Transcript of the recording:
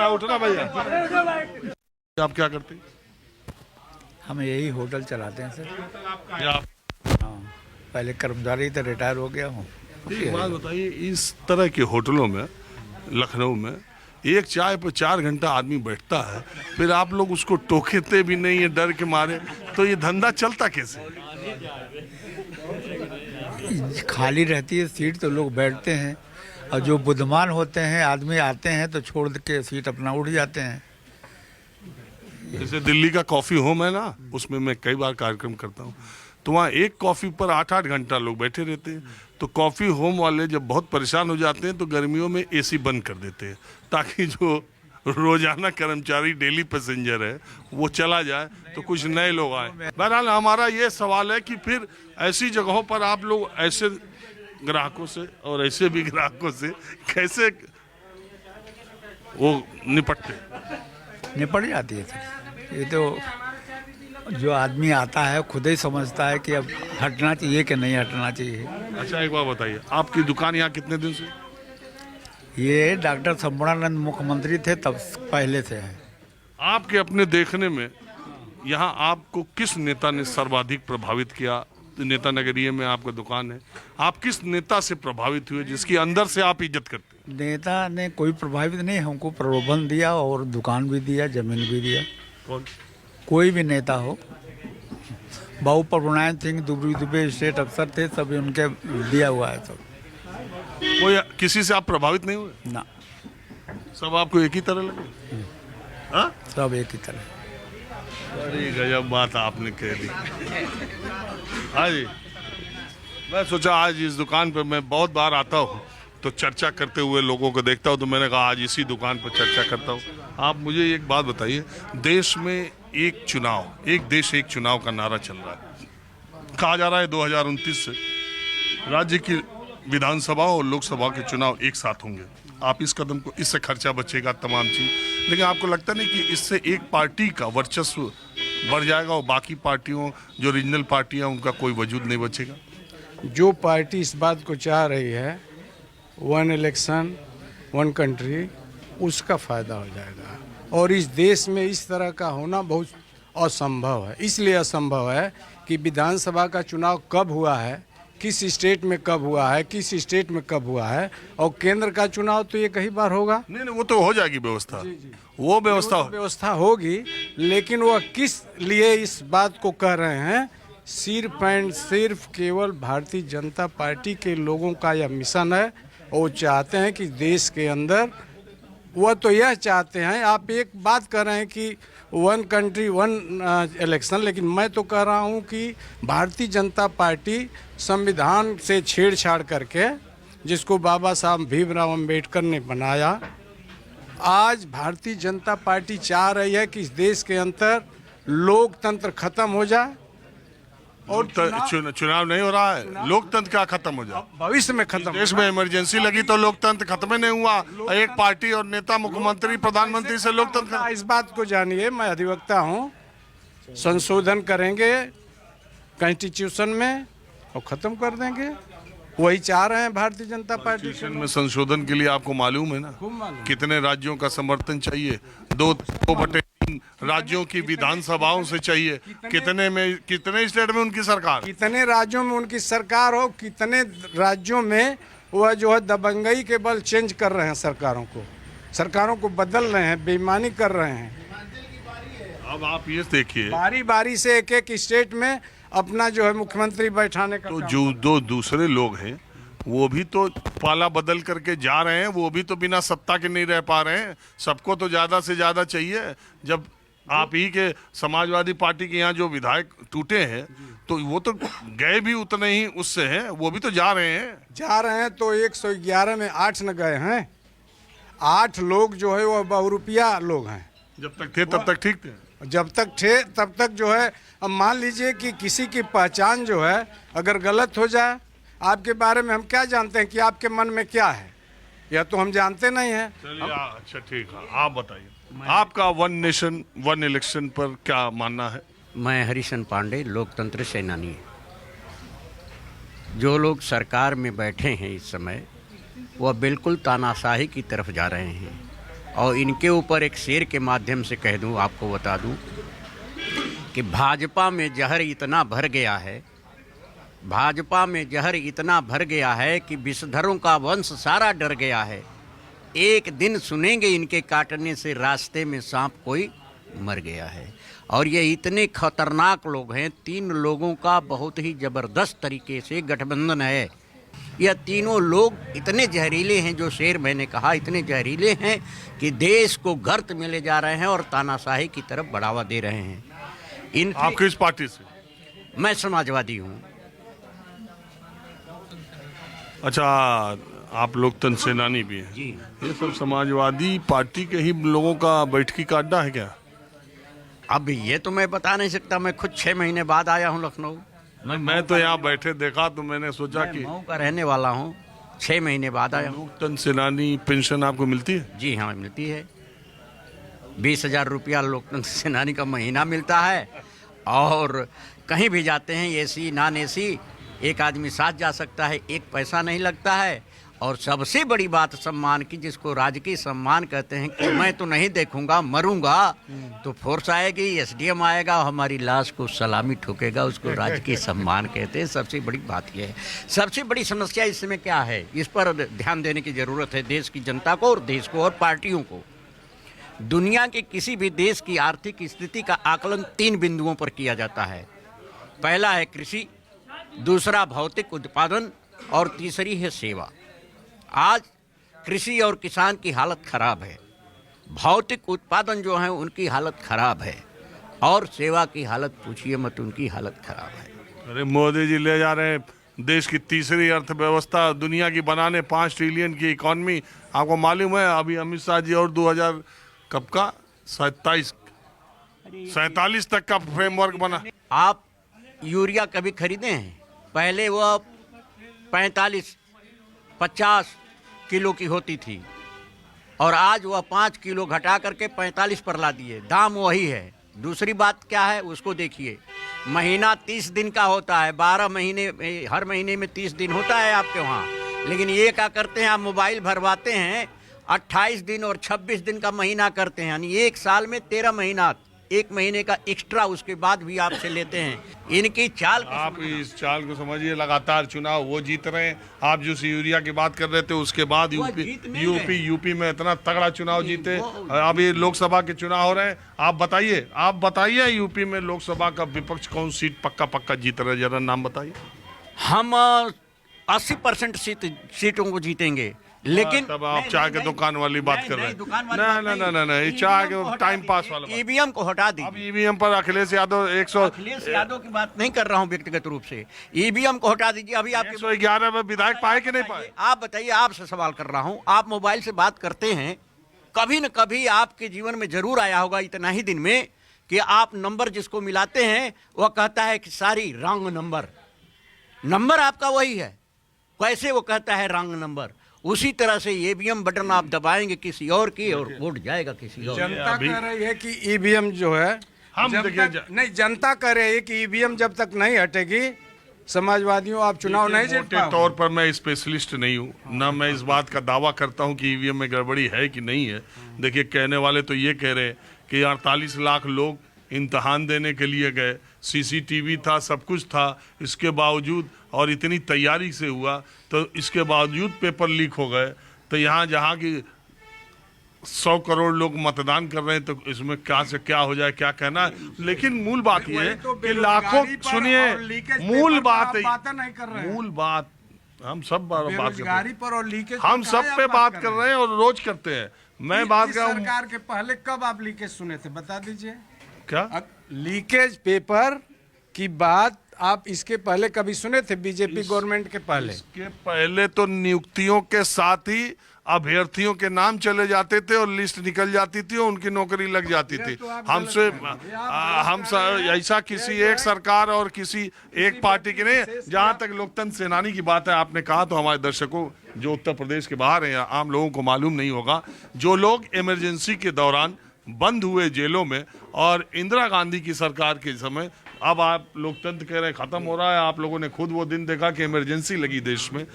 रहा है, उठना भैया। आप क्या करते हैं? हम यही होटल चलाते हैं सर। आप हाँ, पहले कर्मचारी थे, रिटायर हो गया हूँ। एक बात बताइए, इस तरह के होटलों में लखनऊ में एक चाय पर 4 घंटा आदमी बैठता है, फिर आप लोग उसको टोकते भी नहीं है डर के मारे, तो ये धंधा चलता कैसे? खाली रहती है सीट तो लोग बैठते हैं, और जो बुद्धिमान होते हैं आदमी आते हैं तो छोड़ के सीट अपना उठ जाते हैं। जैसे दिल्ली का कॉफी होम है ना, उसमें मैं कई बार कार्यक्रम करता हूँ, तो वहाँ एक कॉफी पर 8-8 घंटा लोग बैठे रहते हैं। तो कॉफी होम वाले जब बहुत परेशान हो जाते हैं तो गर्मियों में एसी बंद कर देते हैं, ताकि जो रोजाना कर्मचारी डेली पैसेंजर है वो चला जाए तो कुछ नए लोग आए। बहरहाल हमारा ये सवाल है कि फिर ऐसी जगहों पर आप लोग ऐसे ग्राहकों से और ऐसे भी ग्राहकों से कैसे वो निपटते? निपट जाती है सर। ये तो जो आदमी आता है खुद ही समझता है कि अब हटना चाहिए कि नहीं हटना चाहिए। अच्छा, एक बात बताइए, आपकी दुकान यहाँ कितने दिन से? ये डॉक्टर संपूर्णानंद मुख्यमंत्री थे तब पहले से है। आपके अपने देखने में यहाँ आपको किस नेता ने सर्वाधिक प्रभावित किया? नेता नगरीय में आपका दुकान है, आप किस नेता से प्रभावित हुए जिसकी अंदर से आप इज्जत करते हैं? नेता ने कोई प्रभावित नहीं, हमको प्रलोभन दिया और दुकान भी दिया, जमीन भी दिया। कौन? कोई भी नेता हो, बाबू प्रभुनारायण सिंह दुबे स्टेट अफसर थे, सभी उनके दिया हुआ है सब। कोई किसी से आप प्रभावित नहीं हुए? ना, सब आपको एक ही तरह लगे? हाँ, सब एक ही तरह। बड़ी गजब बात आपने कह दी। हाँ जी, मैं सोचा आज इस दुकान पर मैं बहुत बार आता हूँ तो चर्चा करते हुए लोगों को देखता हूँ, तो मैंने कहा आज इसी दुकान पर चर्चा करता हूँ। आप मुझे एक बात बताइए, देश में एक चुनाव, एक देश एक चुनाव का नारा चल रहा है, कहा जा रहा है 2029 से राज्य की विधानसभा और लोकसभा के चुनाव एक साथ होंगे। आप इस कदम को, इससे खर्चा बचेगा तमाम चीज, लेकिन आपको लगता नहीं कि इससे एक पार्टी का वर्चस्व बढ़ जाएगा और बाकी पार्टियों, जो रीजनल पार्टियां, उनका कोई वजूद नहीं बचेगा? जो पार्टी इस बात को चाह रही है, वन इलेक्शन वन कंट्री, उसका फायदा हो जाएगा। और इस देश में इस तरह का होना बहुत असंभव है। इसलिए असंभव है कि विधानसभा का चुनाव कब हुआ है, किस स्टेट में कब हुआ है, किस स्टेट में कब हुआ है, और केंद्र का चुनाव तो ये कई बार होगा। नहीं, वो तो हो जाएगी व्यवस्था। वो व्यवस्था होगी, लेकिन वह किस लिए इस बात को कह रहे हैं? सिर्फ एंड सिर्फ केवल भारतीय जनता पार्टी के लोगों का यह मिशन है। वो चाहते हैं कि देश के अंदर, वह तो यह चाहते हैं, आप एक बात कर रहे हैं कि वन कंट्री वन इलेक्शन, लेकिन मैं तो कह रहा हूं कि भारतीय जनता पार्टी संविधान से छेड़छाड़ करके, जिसको बाबा साहब भीमराव अंबेडकर ने बनाया, आज भारतीय जनता पार्टी चाह रही है कि इस देश के अंदर लोकतंत्र खत्म हो जाए। और चुनाव नहीं हो रहा है, लोकतंत्र क्या खत्म हो जाए? भविष्य में खत्म। देश में इमरजेंसी लगी तो लोकतंत्र खत्म ही नहीं हुआ। एक पार्टी और नेता, मुख्यमंत्री, प्रधानमंत्री से लोकतंत्र। इस बात को जानिए, मैं अधिवक्ता हूँ, संशोधन करेंगे कॉन्स्टिट्यूशन में और खत्म कर देंगे। वही चाह रहे हैं भारतीय जनता पार्टी में। संशोधन के लिए आपको मालूम है ना कितने राज्यों का समर्थन चाहिए? 2/3 राज्यों की विधानसभाओं से चाहिए। कितने स्टेट में उनकी सरकार, कितने राज्यों में उनकी सरकार हो, कितने राज्यों में वह जो है दबंगई के बल चेंज कर रहे हैं सरकारों को बदल रहे हैं, बेईमानी कर रहे हैं। अब आप ये देखिए, बारी बारी से एक एक स्टेट में अपना जो है मुख्यमंत्री बैठाने का। तो जो दो दूसरे लोग हैं वो भी तो पाला बदल करके जा रहे हैं, वो भी तो बिना सत्ता के नहीं रह पा रहे हैं। सबको तो ज्यादा से ज्यादा चाहिए। जब आप ही के समाजवादी पार्टी के यहाँ जो विधायक टूटे हैं तो वो तो गए भी उतने ही उससे हैं, वो भी तो जा रहे हैं। तो 111 में 8 न गए हैं। 8 लोग जो है वो बहुरूपिया लोग हैं। जब तक थे तब तक ठीक थे। जब तक थे तब तक जो है, अब मान लीजिए कि किसी की पहचान जो है अगर गलत हो जाए, आपके बारे में हम क्या जानते हैं कि आपके मन में क्या है, या तो हम जानते नहीं हैं। चलिए, अच्छा ठीक है, आप बताइए आपका वन नेशन वन इलेक्शन पर क्या मानना है? मैं हरिशन पांडे, लोकतंत्र सेनानी। जो लोग सरकार में बैठे हैं इस समय, वह बिल्कुल तानाशाही की तरफ जा रहे हैं। और इनके ऊपर एक शेर के माध्यम से कह दूं, आपको बता दूं कि भाजपा में जहर इतना भर गया है, भाजपा में जहर इतना भर गया है कि विषधरों का वंश सारा डर गया है। एक दिन सुनेंगे इनके काटने से रास्ते में सांप कोई मर गया है। और ये इतने खतरनाक लोग हैं, 3 लोगों का बहुत ही ज़बरदस्त तरीके से गठबंधन है। यह तीनों लोग इतने जहरीले हैं, जो शेर मैंने कहा, इतने जहरीले हैं कि देश को गर्त में ले जा रहे हैं और तानाशाही की तरफ बढ़ावा दे रहे हैं। आप किस पार्टी से? मैं समाजवादी हूँ। अच्छा, आप लोकतंत्र सेनानी भी हैं। जी। ये सब समाजवादी पार्टी के ही लोगों का बैठकी का अड्डा है क्या? अब ये तो मैं बता नहीं सकता, मैं खुद 6 महीने बाद आया हूँ लखनऊ। मैं तो यहाँ बैठे देखा तो मैंने सोचा कि मऊ का रहने वाला हूँ, 6 महीने बाद आया हूँ। लोकतंत्र सेनानी पेंशन आपको मिलती है? जी हाँ, मिलती है। 20,000 रुपया लोकतंत्र सेनानी का महीना मिलता है। और कहीं भी जाते हैं, एसी नॉन एसी, एक आदमी साथ जा सकता है, 1 पैसा नहीं लगता है। और सबसे बड़ी बात सम्मान की, जिसको राजकीय सम्मान कहते हैं, कि मैं तो नहीं देखूंगा, मरूंगा तो फोर्स आएगी, एसडीएम आएगा, हमारी लाश को सलामी ठोकेगा, उसको राजकीय सम्मान कहते हैं। सबसे बड़ी बात यह है। सबसे बड़ी समस्या इस समय क्या है, इस पर ध्यान देने की ज़रूरत है देश की जनता को और देश को और पार्टियों को। दुनिया के किसी भी देश की आर्थिक स्थिति का आकलन 3 बिंदुओं पर किया जाता है। पहला है कृषि, दूसरा भौतिक उत्पादन और तीसरी है सेवा। आज कृषि और किसान की हालत खराब है, भौतिक उत्पादन जो है उनकी हालत खराब है, और सेवा की हालत पूछिए मत, उनकी हालत खराब है। अरे मोदी जी ले जा रहे हैं देश की तीसरी अर्थव्यवस्था दुनिया की बनाने, 5 ट्रिलियन की इकॉनमी। आपको मालूम है अभी अमित शाह जी और 2000 कब का 47 तक का फ्रेमवर्क बना। आप यूरिया कभी खरीदे हैं? पहले वह 45-50 किलो की होती थी, और आज वह 5 किलो घटा करके 45 पर ला दिए। दाम वही है। दूसरी बात क्या है उसको देखिए, महीना 30 दिन का होता है, 12 महीने, हर महीने में 30 दिन होता है आपके वहाँ। लेकिन ये क्या करते हैं, आप मोबाइल भरवाते हैं, 28 दिन और 26 दिन का महीना करते हैं, यानी 1 साल में 13 महीना, 1 महीने का एक्स्ट्रा उसके बाद भी आपसे लेते हैं। इनकी चाल, आप इस चाल को समझिए, लगातार चुनाव वो जीत रहे हैं। आप जो यूरिया की बात कर रहे थे उसके बाद यूपी में इतना तगड़ा चुनाव जीते। अभी लोकसभा के चुनाव हो रहे हैं। आप बताइए यूपी में लोकसभा का विपक्ष कौन सीट पक्का जीत रहा है, जरा नाम बताइए। हम 80% सीटों को जीतेंगे। लेकिन तब आप चाय के दुकान वाली बात कर रहे हैं। नहीं, चाय के टाइम पास वाला। ईवीएम को हटा दी। अब ईवीएम पर अखिलेश यादव अखिलेश यादव की बात नहीं कर रहा हूं व्यक्तिगत रूप से, ईवीएम को हटा दीजिए। अभी आप 111 में विधायक पाए कि नहीं पाए? आप बताइए, आपसे सवाल कर रहा हूं। आप मोबाइल से बात करते हैं, कभी न कभी आपके जीवन में जरूर आया होगा इतना ही दिन में कि आप नंबर जिसको मिलाते हैं वह कहता है कि सारी रॉन्ग नंबर आपका वही है। कैसे वो कहता है रॉन्ग नंबर? उसी तरह से ईवीएम बटन आप दबाएंगे किसी और की और वोट जाएगा किसी और। जनता कह रही है कि ईवीएम जो है, जनता कह रही है कि ईवीएम जब तक नहीं हटेगी, समाजवादियों आप चुनाव नहीं जीत पाओगे। मोटे तौर पर मैं स्पेशलिस्ट नहीं हूँ, ना मैं इस बात का दावा करता हूँ कि ईवीएम में गड़बड़ी है कि नहीं है। देखिए, कहने वाले तो ये कह रहे हैं कि 48 लाख लोग इम्तहान देने के लिए गए, सीसीटीवी था, सब कुछ था, इसके बावजूद और इतनी तैयारी से हुआ, तो इसके बावजूद पेपर लीक हो गए। तो यहाँ जहाँ की 100 करोड़ लोग मतदान कर रहे हैं, तो इसमें क्या से क्या हो जाए, क्या कहना है। लेकिन मूल बात ये है कि लाखों, सुनिए, मूल बात हम सब बात पर और लीकेज हम सब पे बात कर रहे हैं और रोज करते हैं। मैं बात कर रहा हूँ, सरकार के पहले कब आप लीकेज सुने थे, बता दीजिए। क्या लीकेज पेपर की बात आप इसके पहले कभी सुने थे? बीजेपी गवर्नमेंट के पहले? इसके पहले तो नियुक्तियों के साथ ही अभ्यर्थियों के नाम चले जाते थे और लिस्ट निकल जाती थी और उनकी नौकरी लग जाती थी। हमसे हम ऐसा किसी एक सरकार और किसी एक पार्टी की नहीं। जहां तक लोकतंत्र सेनानी की बात है, आपने कहा, तो हमारे दर्शकों जो उत्तर प्रदेश के बाहर हैं, आम लोगों को मालूम नहीं होगा, जो लोग इमरजेंसी के दौरान बंद हुए जेलों में, और इंदिरा गांधी की सरकार के समय, अब आप लोकतंत्र कह रहे हैं खत्म हो रहा है। आप लोगों ने खुद वो दिन देखा कि इमरजेंसी लगी देश में,